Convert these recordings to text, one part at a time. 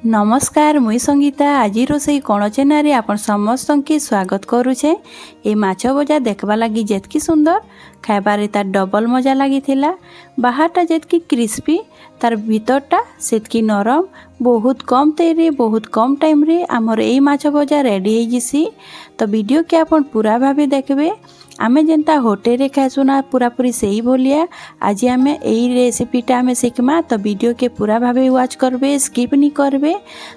नमस्कार मुई संगीता आज रोसई कोण चेनारे आपण समस्त की स्वागत करुचे। ए माछ भजा देखबा लगी जेतकी सुंदर खाइबारे तार डबल मजा लगी थिला। बाहरटा जेतकी क्रिस्पी तार भीतरटा सेतकी नरम। बहुत कम तेल बहुत कम टाइम रे आमर ए माछ भजा रेडी हो जिसी। तो वीडियो के आपण पूरा भाबे देखबे। आमे जेंता होटेल रे खाइसु ना पूरा पूरी सही भलिया आज आमे एई रेसिपीटा आमे शिखमा। तो वीडियो के पूरा भाबे वाच करबे स्किप नहीं करबे।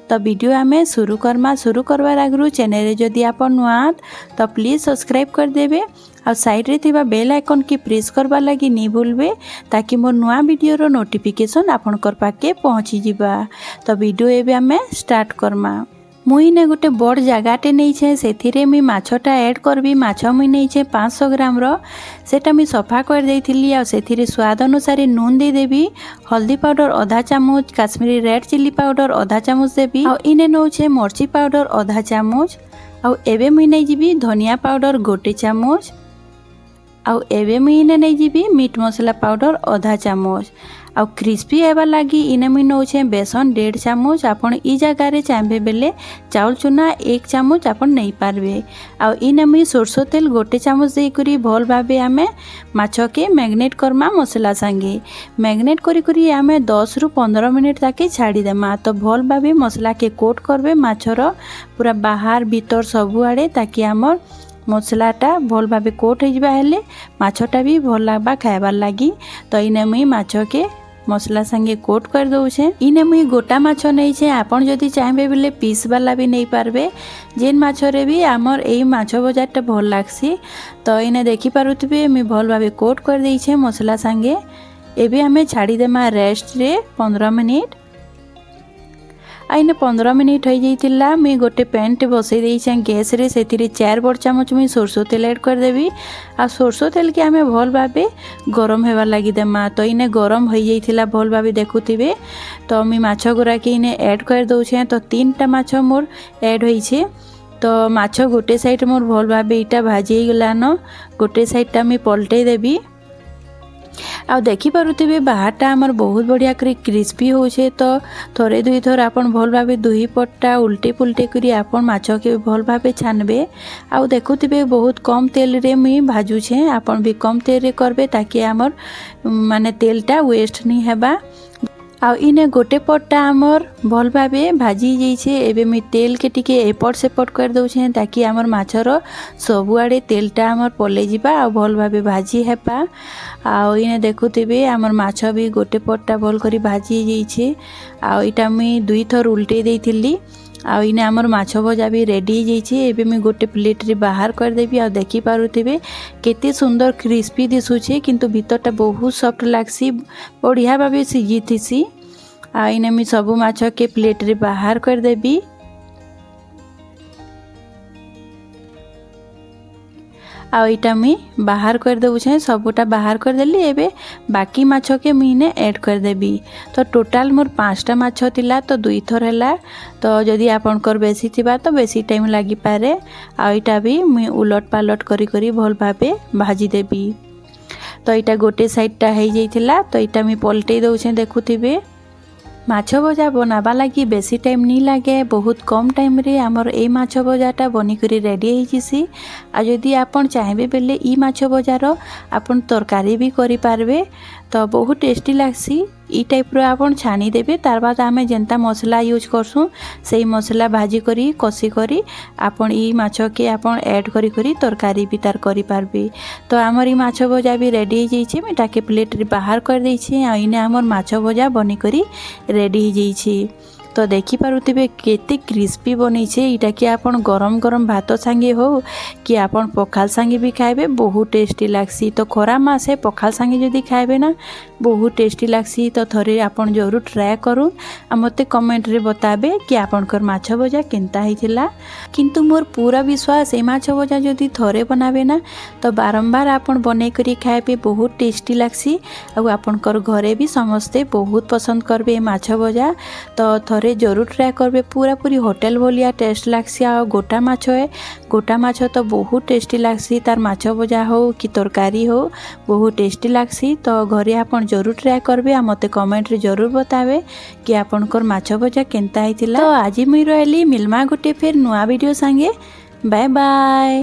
तो वीडियो आमे शुरू करवार आगु चैनल रे जदि आपण नुआ तो प्लीज सब्सक्राइब कर देबे और साइड रे थिबा बेल आइकन की प्रेस करबा लगी नहीं भूलबे ताकि मोर नुआ वीडियो रो नोटिफिकेशन आपण कर पाके पहुंची जिबा। तो वीडियो एबे आमे स्टार्ट करमा। मुई ने गोटे बड़ जगाटे नहीं छे सेथिरे मी माछटा ऐड करबी। माछ मुई नहीं छे 500 ग्राम रो सेटा मी सफा कर देइथिली आ सेथिरे स्वाद अनुसार नून दे देबी। हल्दी पाउडर आधा चामच, काश्मीरी रेड चिली पाउडर आधा चामच देबी आ इने नौ छे मर्ची पाउडर आधा चामच। आ एबे मुई नहीं जीबी धनिया पाउडर गोटे चामच। आ एबे मुई इने नहीं जीबी मीट मसला पाउडर आधा चामच। आ क्रिस्पी हेबा लगी इने मुई नौछे बेसन 1.5 चामच। आपण ई जगह रे चाहबे बेले चाउल चूना 1 चामच आपण नहीं पारबे। आ इने मुई सरसो तेल गोटे चामच दे करी भल भाबे आमे माछ के मैग्नेट करमा मसला संगे। मैग्नेट करी करी आमे 10 रु 15 मिनिट ताके छाड़ी देमा। तो भल भाबे मसला के कोट करबे माछर पूरा बाहर भीतर सबु आड़े ताकि आमर मसलाटा भल भाबे कोट हो जाबा हेले माछटा भी भल लागबा खाइबार लगी। तो इने मुई माछ के मसला संगे कोट कर दउछे। इने मुई गोटा माछ नहीं छे आपण जदि चाहबे बेले पीस वाला भी नहीं पारबे। जेन माछरे भी आमर एई माछ बजारटा भल लागसी। तो इने देखि पारुथबे मी भल भाबे कोट कर देइछे मसला संगे। एबे हमें छाड़ी देमा रेस्ट रे 15 मिनिट। आइने 15 मिनिट हो जाइतिला मुई गोटे पैन टे बसई देइछे गैस रे सेथिरे 4 बड़ चामच मुई सरसो तेल ऐड कर देबी। आ सरसो तेल के आमे भल भाबे गरम हेबा लागि देमा। तो इने गरम हो जाइतिला भल भाबे देखुथिबे। तो मुई माछ गुरा के इने ऐड कर दउछे। तो 3टा माछ मोर ऐड होइछे। तो माछ गोटे साइड मोर भल भाबे इटा भाजी गलानो गोटे साइडटा मुई पलटै देबी। आ देखि पारुथिबे बाहरटा हमर बहुत बढ़िया करी क्रिस्पी होछे। तो थोड़े दुई थोर आपण भल भाबे दुही पट्टा उल्टे पुल्टे करी आपण माछ के भल भाबे छानबे। आ देखुथिबे बहुत कम तेल रे मुई भाजुछे। आपण भी कम तेल रे करबे ताकि हमर माने तेलटा वेस्ट नहीं हेबा। आ इने गोटे पट्टा आमर भल भाबे भाजी जाइछे। एबे मी तेल के टिके एपट सेपट कर दउछे ताकि आमर माछर सबु आड़े तेलटा आमर पले जिबा आ भल भाबे भाजी हेबा। आ इने देखुथिबे आमर माछ भी गोटे पट्टा भल करी भाजी जाइछे। आ इटा मी दुई थर उल्टे देइथिली। आ इने आमर माछ भजा भी रेडी हो जाइछे। एबे मी गोटे प्लेट रे बाहर कर देबी। आ देखि पारुथिबे केते सुंदर क्रिस्पी दिसुछे किंतु भीतरटा बहुत सॉफ्ट लागसी बढ़िया भाबे सिजिथिसी। आ इने मी सबु माछ के प्लेट रे बाहर कर देबी। आ इटा मी बाहर कर देउछे सबुटा बाहर कर देली। एबे बाकी माछ के मी ने ऐड कर देबी। तो टोटल मोर 5टा माछ थिला तो 2 थर हैला। तो जदि आपनकर बेसी थिबा तो बेसी टाइम लागि पारे। आ इटा भी मी उलट पालट करी करी भल भाबे भाजी देबी। तो इटा गोटे साइडटा हे जाइथिला। तो इटा मी पलटै दउछे देखुथिबे। माछ भजा बनाबा लगी बेसी टाइम नहीं लगे। बहुत कम टाइम रे आमर ए माछ भजाटा बनी करी रेडी हो जिसी। आ जदि आपण चाहबे बेले ई माछ भजार आपण तरकारी भी करि पारबे। तो बहुत टेस्टी लागसी। ई टाइप रो आपण छानी देबे। तार बाद आमे जेंता मसला यूज करसु सेही मसला भाजी करी कसी करी आपण ई माछ के आपण ऐड करी करी तरकारी भी तार करि पारबे। तो आमर ई माछ भजा भी रेडी हो जाइछे। मैं ताके प्लेट रे बाहर कर देइछे। आ इने आमर माछ भजा बनी करी रेडी हो जाइछे। तो देखि पारुथिबे केते क्रिस्पी बनिछे। इटा कि आपण गरम गरम भात संगे हो कि आपण पखाल संगे भी खाइबे बहुत टेस्टी लागसी। तो खरा मासे पखाल संगे जदि खाइबे ना बहुत टेस्टी लागसी। तो थरे आपण जरूर ट्राए करू आ मते कमेंट रे बताबे कि आपनकर माछ भजा केनता हिथिला। किंतु मोर पूरा विश्वास ए माछ भजा जदि थरे बनाबे ना तो बारंबार आपण बनै करी खाइबे बहुत टेस्टी लागसी। आ आपनकर घरे भी समस्ते बहुत पसंद करबे ए माछ भजा। तो थरे घरे जरूर ट्राए करबे पूरा पूरी होटल भलिया टेस्ट लागसी। आ गोटा माछ है, गोटा माछ तो बहुत टेस्टी लागसी, तार माछ भजा हो कि तरकारी हो बहुत टेस्टी लागसी। तो घरे आपन जरूर ट्राए करबे आ मते कमेंट रे जरूर बतावे कि आपनकर माछ भजा केनता हितिला। तो आज मुई रहली मिलमा गोटे फेर नुआ वीडियो संगे। Bye bye.